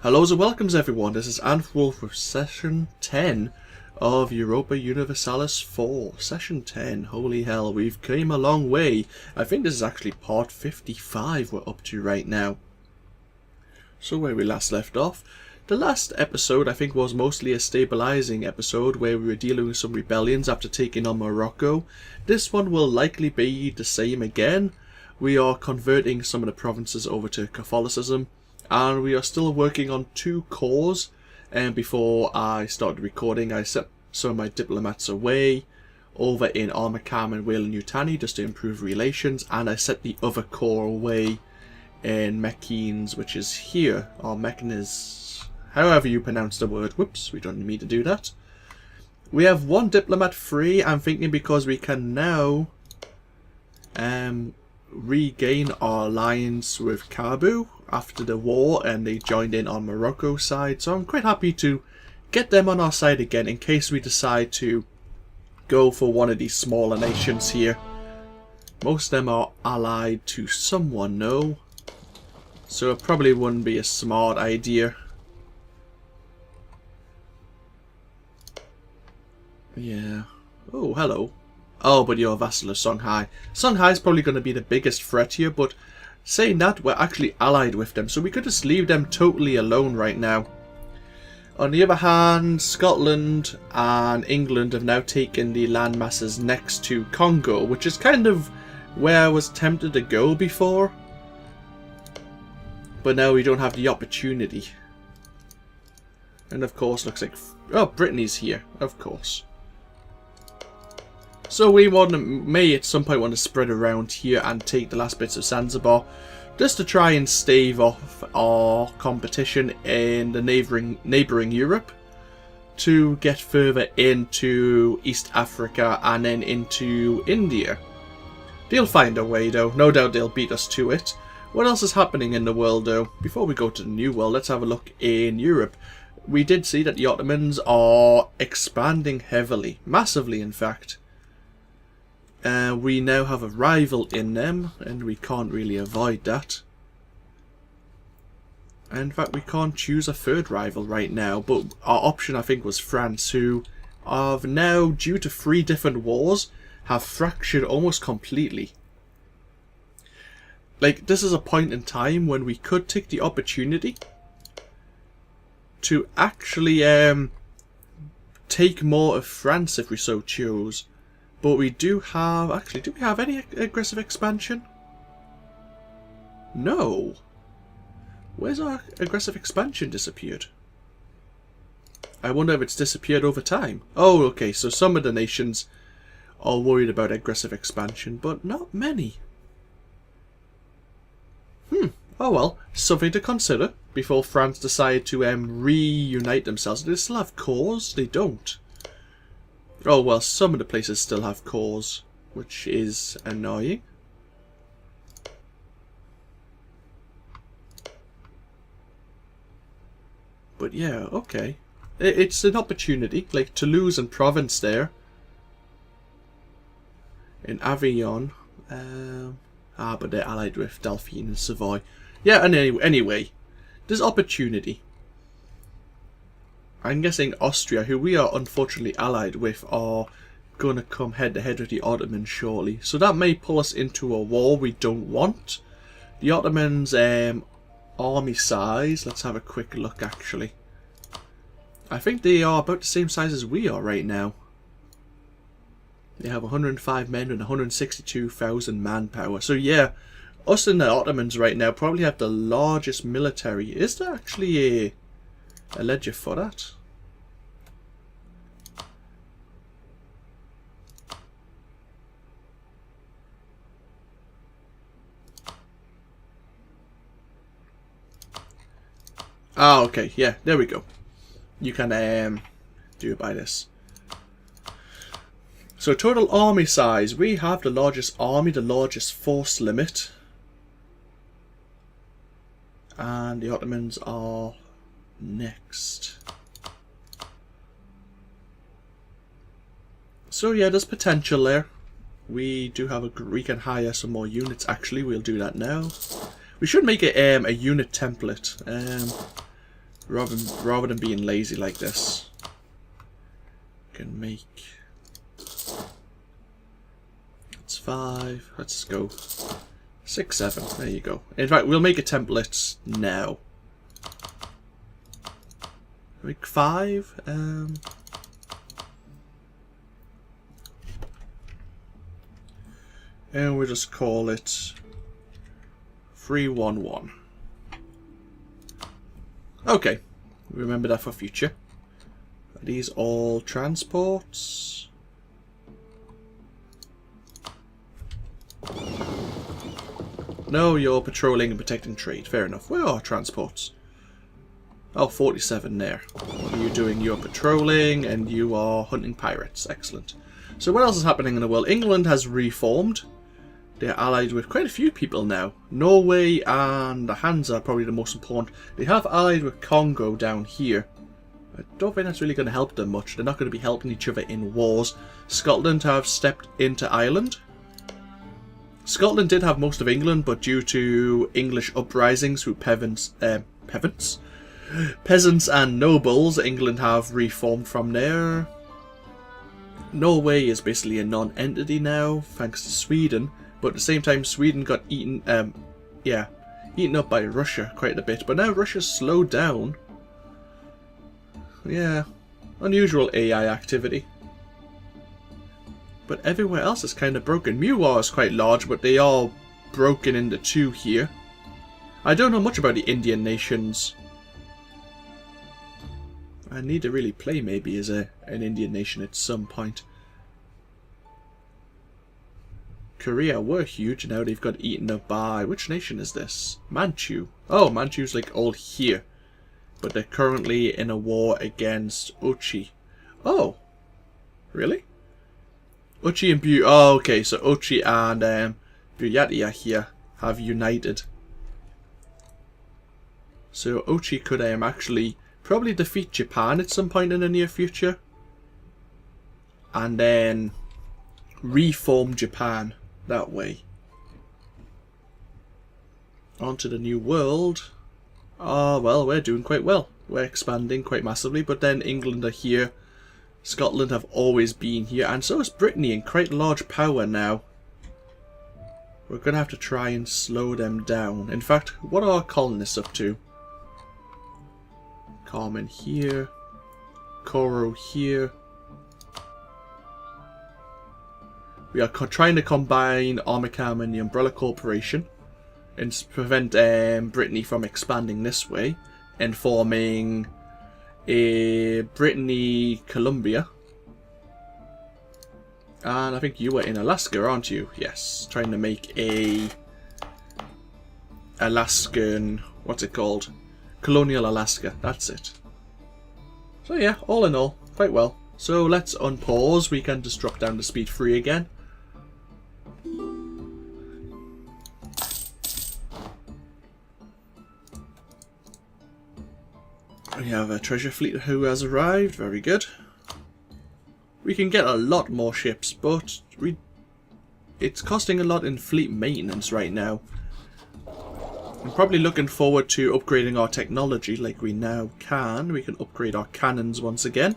Hellos and welcomes everyone, this is AnthWolf with Session 10 of Europa Universalis IV. Session 10, holy hell, we've came a long way. I think this is actually part 55 we're up to right now. So where we last left off, the last episode I think was mostly a stabilizing episode where we were dealing with some rebellions after taking on Morocco. This one will likely be the same again. We are converting some of the provinces over to Catholicism. And we are still working on 2 cores. And before I started recording, I set some of my diplomats away over in Armacam and Weyland-Yutani just to improve relations. And I set the other core away in Mekines, which is here. Or Mekines, however you pronounce the word. Whoops, we don't need me to do that. We have 1 diplomat free. I'm thinking because we can now regain our alliance with Kabu after the war, and they joined in on Morocco's side, so I'm quite happy to get them on our side again in case we decide to go for one of these smaller nations here. Most of them are allied to someone, no, so it probably wouldn't be a smart idea. Yeah. Oh, hello. Oh, but you're a vassal of Songhai. Songhai is probably going to be the biggest threat here, but saying that, we're actually allied with them, so we could just leave them totally alone right now. On the other hand, Scotland and England have now taken the land masses next to Congo, which is kind of where I was tempted to go before. But now we don't have the opportunity. And of course, looks like... oh, Brittany's here, of course. So we may at some point want to spread around here and take the last bits of Zanzibar, just to try and stave off our competition in the neighbouring Europe, to get further into East Africa and then into India. They'll find a way though, no doubt they'll beat us to it. What else is happening in the world though? Before we go to the new world, let's have a look in Europe. We did see that the Ottomans are expanding heavily, massively in fact. We now have a rival in them, and we can't really avoid that. In fact, we can't choose a third rival right now, but our option I think was France, who have now, due to 3 different wars, have fractured almost completely. Like, this is a point in time when we could take the opportunity to actually take more of France if we so chose. But we do have... actually, do we have any aggressive expansion? No. Where's our aggressive expansion disappeared? I wonder if it's disappeared over time. Oh, okay, so some of the nations are worried about aggressive expansion, but not many. Oh well, something to consider before France decide to reunite themselves. Do they still have cores? They don't. Oh well, some of the places still have cores, which is annoying. But yeah, okay. It's an opportunity, like Toulouse and Provence there. In Avignon. But they're allied with Dauphine and Savoy. Yeah, and anyway, there's opportunity. I'm guessing Austria, who we are unfortunately allied with, are going to come head to head with the Ottomans shortly. So that may pull us into a war we don't want. The Ottomans' army size, let's have a quick look actually. I think they are about the same size as we are right now. They have 105 men and 162,000 manpower. So yeah, us and the Ottomans right now probably have the largest military. Is there actually a ledger for that? Ah, okay, yeah, there we go. You can do it by this. So total army size, we have the largest army, the largest force limit. And the Ottomans are next. So yeah, there's potential there. We do have we can hire some more units actually, we'll do that now. We should make it a unit template. Rather than being lazy like this. Can make... That's 5. Let's go 6, 7. There you go. In fact, we'll make a template now. Make 5. And we'll just call it 311. Okay, remember that for future. Are these all transports? No, you're patrolling and protecting trade. Fair enough. Where are transports? Oh, 47 there. What are you doing? You're patrolling and you are hunting pirates. Excellent. So what else is happening in the world? England has reformed. They're allied with quite a few people now. Norway and the Hansa are probably the most important. They have allied with Congo down here. I don't think that's really going to help them much. They're not going to be helping each other in wars. Scotland have stepped into Ireland. Scotland did have most of England, but due to English uprisings through peasants and nobles, England have reformed from there. Norway is basically a non-entity now, thanks to Sweden. But at the same time, Sweden got eaten up by Russia quite a bit. But now Russia's slowed down. Yeah, unusual AI activity. But everywhere else is kind of broken. Muir is quite large, but they are broken into 2 here. I don't know much about the Indian nations. I need to really play maybe as an Indian nation at some point. Korea were huge, now they've got eaten up by... Which nation is this? Manchu. Oh, Manchu's like all here. But they're currently in a war against Uchi. Oh. Really? Uchi and Bu... Oh, okay, so Uchi and Buyattia here have united. So Uchi could actually probably defeat Japan at some point in the near future. And then reform Japan that way. On to the new world. Oh, well, we're doing quite well. We're expanding quite massively, but then England are here. Scotland have always been here, and so is Brittany in quite large power now. We're going to have to try and slow them down. In fact, what are our colonists up to? Carmen here. Coro here. We are trying to combine Armicam and the Umbrella Corporation and prevent Brittany from expanding this way and forming a Brittany Columbia. And I think you were in Alaska, aren't you? Yes, trying to make a Alaskan, what's it called? Colonial Alaska, that's it. So yeah, all in all, quite well. So let's unpause, we can just drop down to speed 3 again. We have a treasure fleet who has arrived, very good. We can get a lot more ships, but it's costing a lot in fleet maintenance right now. I'm probably looking forward to upgrading our technology like we now can. We can upgrade our cannons once again.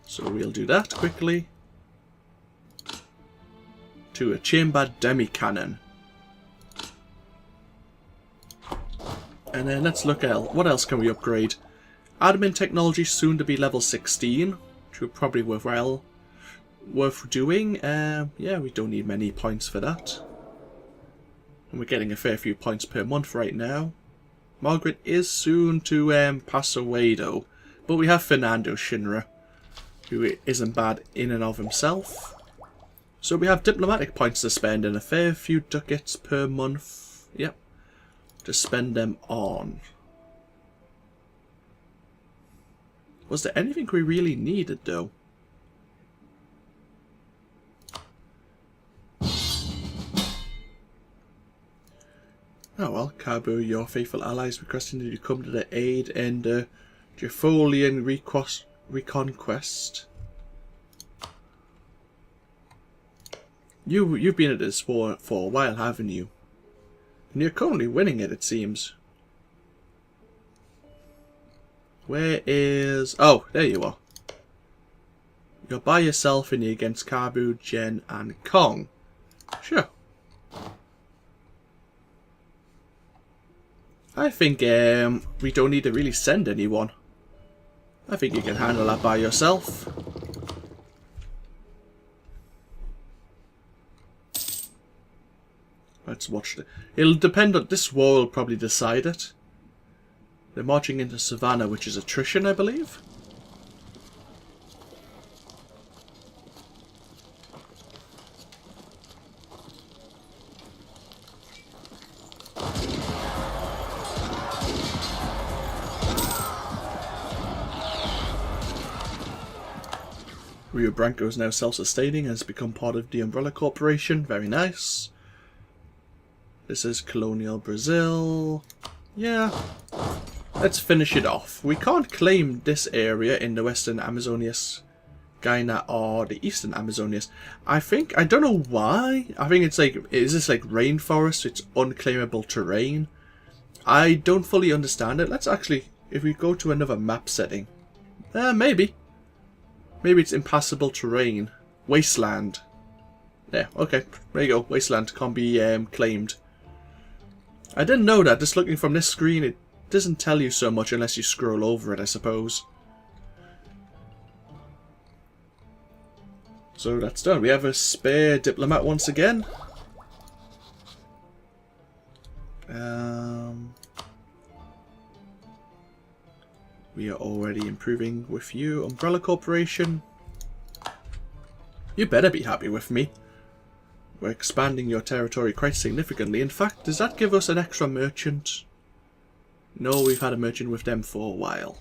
So we'll do that quickly. To a chamber demi-cannon. And then let's look at what else can we upgrade. Admin technology soon to be level 16, which would probably worth doing. Yeah, we don't need many points for that. And we're getting a fair few points per month right now. Margaret is soon to pass away though. But we have Fernando Shin-Ra, who isn't bad in and of himself. So we have diplomatic points to spend and a fair few ducats per month. Yep. To spend them on. Was there anything we really needed though? Oh well, Cabu, your faithful allies requesting that you come to their aid in the Jefolian reconquest. You've been at this for a while, haven't you? And you're currently winning it, it seems. Where is... Oh, there you are. You're by yourself and you're against Kabu, Jen, and Kong. Sure. I think we don't need to really send anyone. I think you can handle that by yourself. Let's watch it. It'll depend on... This war will probably decide it. They're marching into Savannah, which is attrition, I believe. Rio Branco is now self-sustaining and has become part of the Umbrella Corporation. Very nice. This is colonial Brazil. Yeah. Let's finish it off. We can't claim this area in the Western Amazonias, Guyana, or the Eastern Amazonias. I don't know why. I think it's like, is this like rainforest? It's unclaimable terrain. I don't fully understand it. Let's actually, if we go to another map setting. Maybe. Maybe it's impassable terrain. Wasteland. Yeah, okay. There you go. Wasteland can't be claimed. I didn't know that. Just looking from this screen, it doesn't tell you so much unless you scroll over it, I suppose. So that's done. We have a spare diplomat once again. We are already improving with you, Umbrella Corporation. You better be happy with me. We're expanding your territory quite significantly. In fact, does that give us an extra merchant? No, we've had a merchant with them for a while.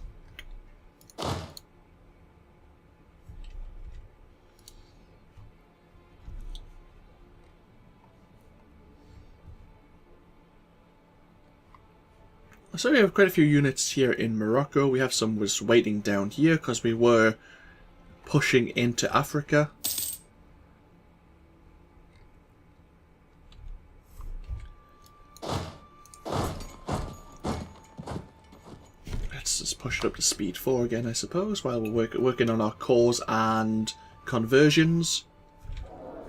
So we have quite a few units here in Morocco. We have some was waiting down here because we were pushing into Africa. Let's just push it up to speed 4 again, I suppose, while we're working on our cores and conversions.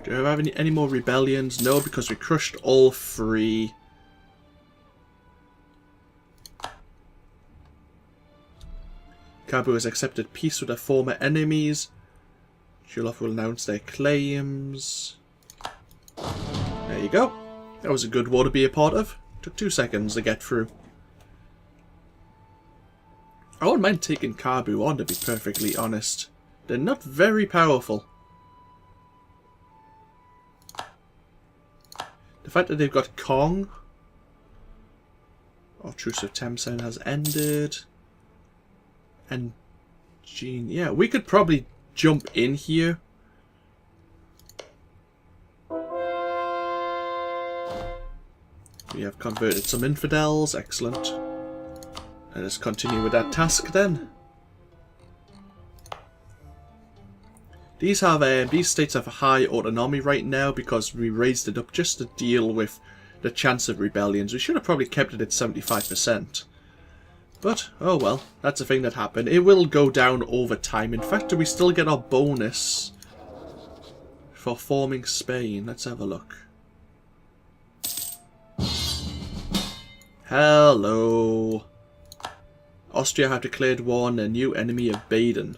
Do we have any more rebellions? No, because we crushed all 3. Kabu has accepted peace with their former enemies. Shulaf will announce their claims. There you go. That was a good war to be a part of. Took 2 seconds to get through. I wouldn't mind taking Kabu on, to be perfectly honest. They're not very powerful. The fact that they've got Kong. Our truce with Thamsen has ended. And Gene, yeah, we could probably jump in here. We have converted some infidels, excellent. Let us continue with that task then. These states have a high autonomy right now because we raised it up just to deal with the chance of rebellions. We should have probably kept it at 75%. But, oh well, that's a thing that happened. It will go down over time. In fact, do we still get our bonus for forming Spain? Let's have a look. Hello. Austria have declared war on a new enemy of Baden.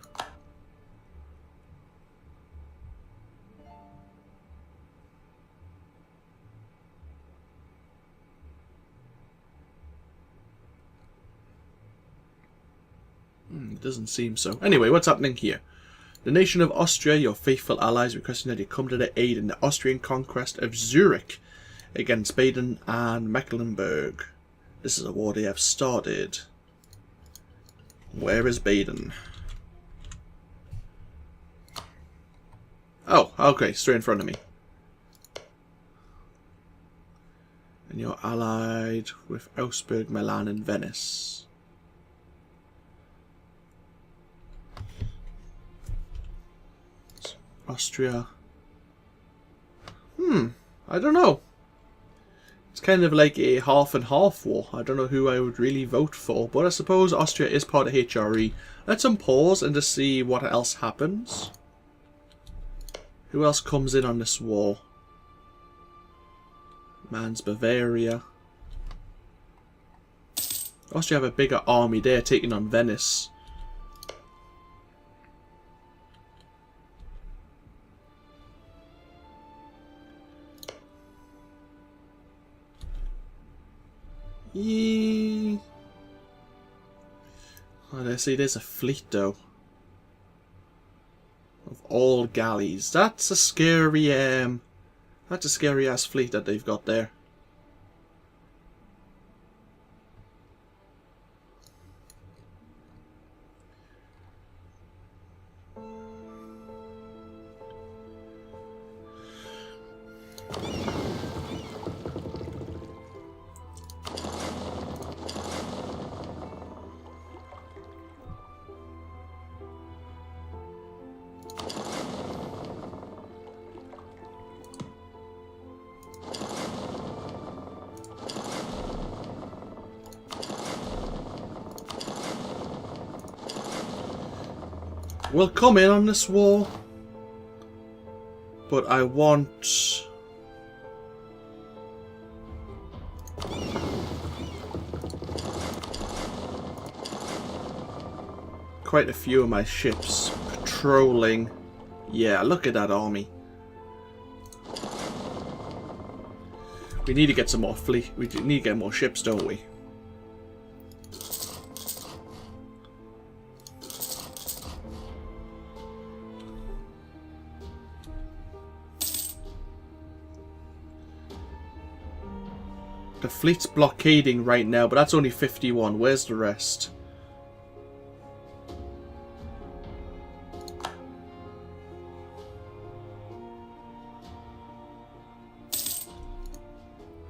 It doesn't seem so. Anyway, what's happening here? The nation of Austria, your faithful allies, requesting that you come to their aid in the Austrian conquest of Zurich against Baden and Mecklenburg. This is a war they have started. Where is Baden? Oh, okay, straight in front of me. And you're allied with Augsburg, Milan, and Venice. Austria. I don't know. It's kind of like a half and half war. I don't know who I would really vote for, but I suppose Austria is part of HRE. Let's unpause and just see what else happens. Who else comes in on this war? Man's Bavaria. Austria have a bigger army there taking on Venice. Yeah. Oh, I see there's a fleet though. Of all galleys. That's a scary ass fleet that they've got there. We'll come in on this war, but I want quite a few of my ships patrolling. Yeah, look at that army. We need to get some more fleet. We need to get more ships, don't we? The fleet's blockading right now, but that's only 51. Where's the rest?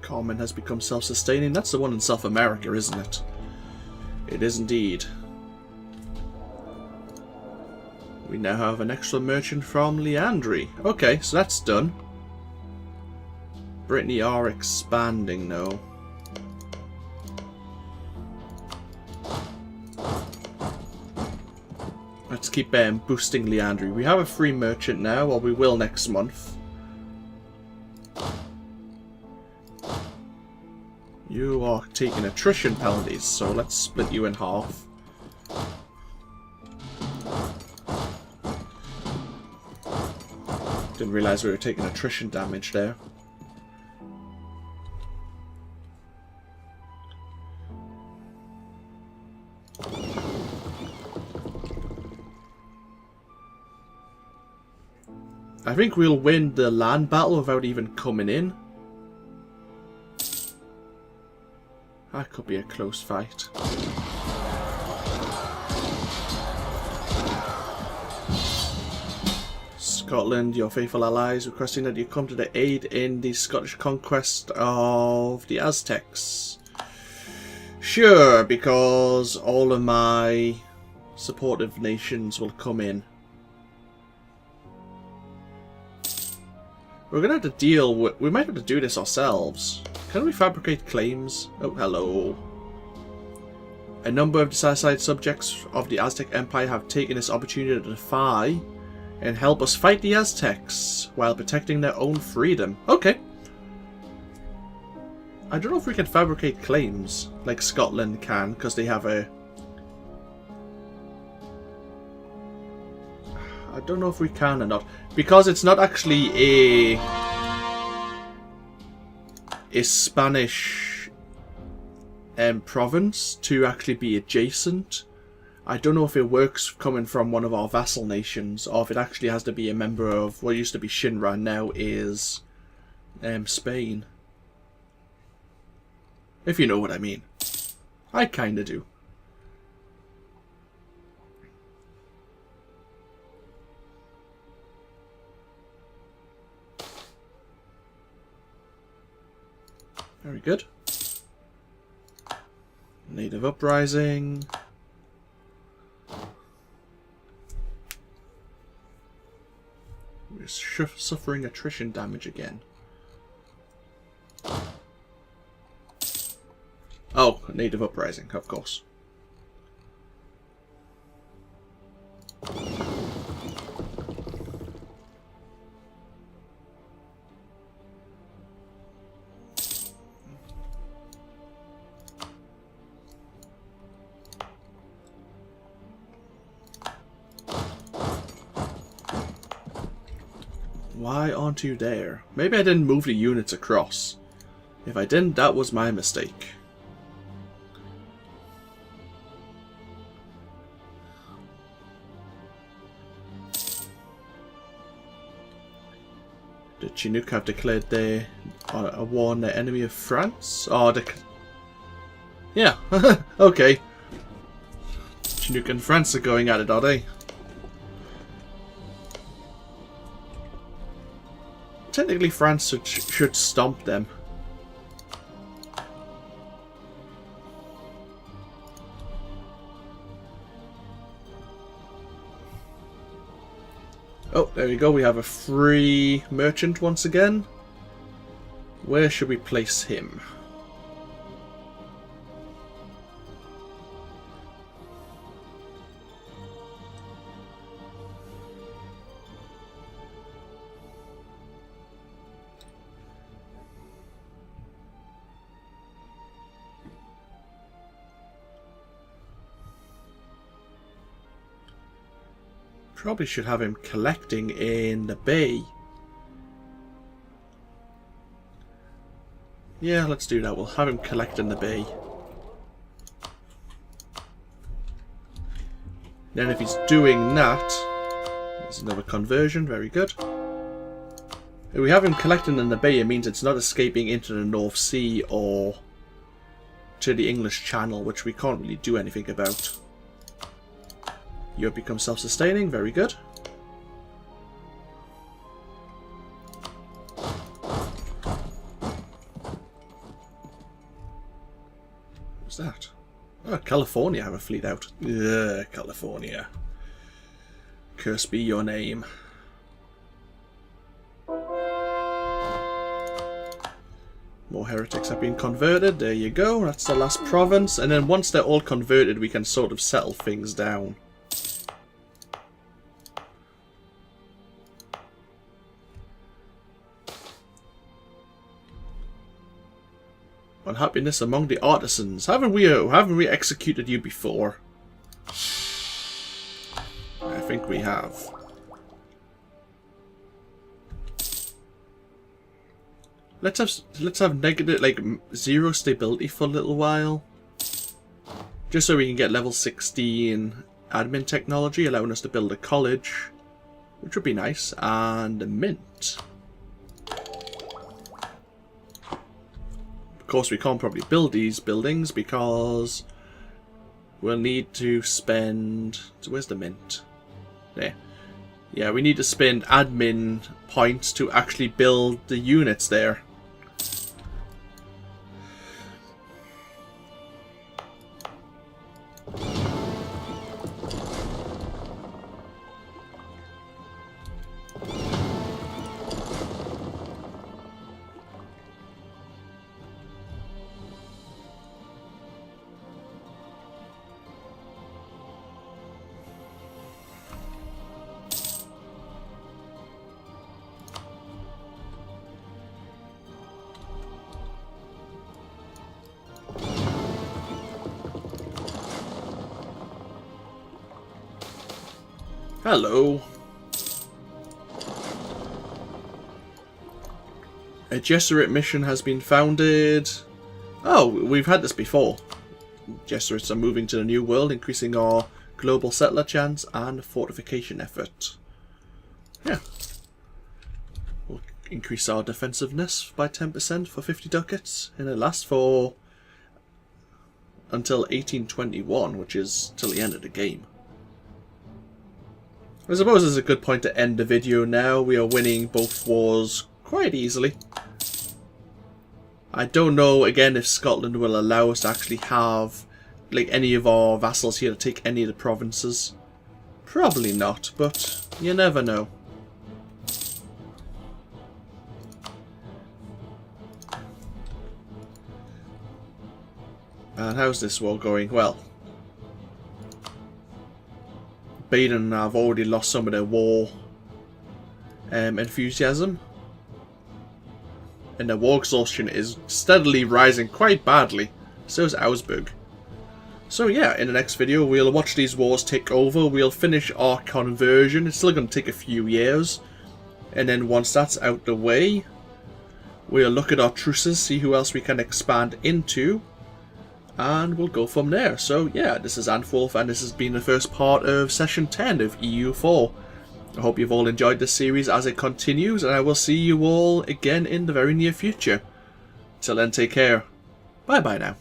Carmen has become self-sustaining. That's the one in South America, isn't it? It is indeed. We now have an extra merchant from Leandri. Okay, so that's done. Brittany are expanding though. Let's keep boosting Leandri. We have a free merchant now, or we will next month. You are taking attrition penalties, so let's split you in half. Didn't realise we were taking attrition damage there. I think we'll win the land battle without even coming in. That could be a close fight. Scotland, your faithful allies, requesting that you come to the aid in the Scottish conquest of the Aztecs. Sure, because all of my supportive nations will come in. We're going to have to deal with... We might have to do this ourselves. Can we fabricate claims? Oh, hello. A number of dissatisfied subjects of the Aztec Empire have taken this opportunity to defy and help us fight the Aztecs while protecting their own freedom. Okay. I don't know if we can fabricate claims like Scotland can, because they have a... I don't know if we can or not. Because it's not actually a Spanish province to actually be adjacent. I don't know if it works coming from one of our vassal nations, or if it actually has to be a member of what used to be Shin-Ra, now is Spain. If you know what I mean. I kinda do. Very good. Native uprising. We're suffering attrition damage again. Oh, native uprising, of course. Why aren't you there? Maybe I didn't move the units across. If I didn't, that was my mistake. The Chinook have declared a war on the enemy of France? Oh, yeah, okay. Chinook and France are going at it, are they? Technically, France should stomp them. Oh, there we go. We have a free merchant once again. Where should we place him? Probably should have him collecting in the bay. Yeah, let's do that. We'll have him collect in the bay. Then if he's doing that, there's another conversion. Very good. If we have him collecting in the bay, it means it's not escaping into the North Sea or to the English Channel, which we can't really do anything about. Europe becomes self-sustaining, very good. What's that? Oh, California have a fleet out. Ugh, California. Curse be your name. More heretics have been converted, there you go, that's the last province. And then once they're all converted, we can sort of settle things down. Unhappiness among the artisans. Haven't we executed you before? I think we have. Let's have negative, like, 0 stability for a little while. Just so we can get level 16 admin technology, allowing us to build a college, which would be nice, and a mint. Of course, we can't probably build these buildings because we'll need to spend... So where's the mint? There. Yeah, we need to spend admin points to actually build the units there. Hello. A Jesuit mission has been founded. Oh, we've had this before. Jesuits are moving to the New World, increasing our global settler chance and fortification effort. Yeah. We'll increase our defensiveness by 10% for 50 ducats, and it lasts for until 1821, which is till the end of the game. I suppose this is a good point to end the video now. We are winning both wars quite easily. I don't know, again, if Scotland will allow us to actually have like any of our vassals here to take any of the provinces. Probably not, but you never know. And how's this war going? Well, Baden have already lost some of their war enthusiasm. And their war exhaustion is steadily rising quite badly. So is Augsburg. So yeah, in the next video we'll watch these wars take over, we'll finish our conversion, it's still going to take a few years. And then once that's out the way, we'll look at our truces, see who else we can expand into. And we'll go from there. So yeah, this is AnthWolf and this has been the first part of Session 10 of EU4. I hope you've all enjoyed this series as it continues, and I will see you all again in the very near future. Till then, take care. Bye bye now.